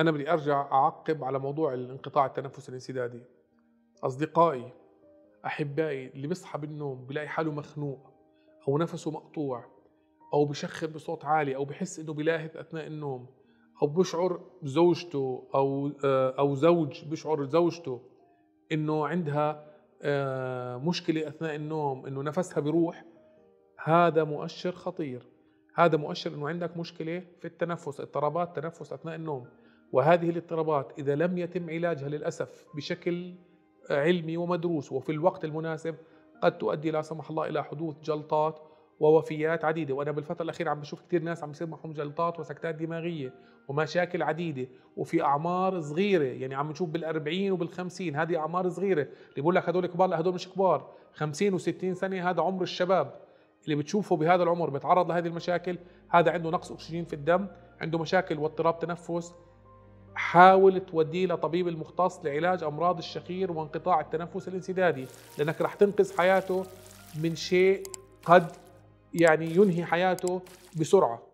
أنا بدي أرجع أعقب على موضوع الانقطاع التنفس الانسدادي. أصدقائي، أحبائي، اللي بيصحى بالنوم بيلاقي حاله مخنوق أو نفسه مقطوع أو بشخر بصوت عالي أو بحس إنه بيلاهث أثناء النوم أو بشعر زوجته أو زوج بشعر زوجته إنه عندها مشكلة أثناء النوم، إنه نفسها بيروح، هذا مؤشر خطير. هذا مؤشر إنه عندك مشكلة في التنفس، اضطرابات تنفس أثناء النوم. وهذه الاضطرابات إذا لم يتم علاجها للأسف بشكل علمي ومدروس وفي الوقت المناسب قد تؤدي لا سمح الله إلى حدوث جلطات ووفيات عديدة. وأنا بالفترة الأخيرة عم بشوف كثير ناس عم يصير معهم جلطات وسكتات دماغية ومشاكل عديدة وفي أعمار صغيرة، يعني عم نشوف بالأربعين وبالخمسين، هذه أعمار صغيرة. اللي بقول لك هدول كبار، لا هدول مش كبار، 50 و60 سنة هذا عمر الشباب. اللي بتشوفه بهذا العمر بيتعرض لهذه المشاكل، هذا عنده نقص أكسجين في الدم، عنده مشاكل واضطراب تنفس. حاول توديه لطبيب المختص لعلاج أمراض الشخير وانقطاع التنفس الانسدادي، لأنك رح تنقذ حياته من شيء قد يعني ينهي حياته بسرعة.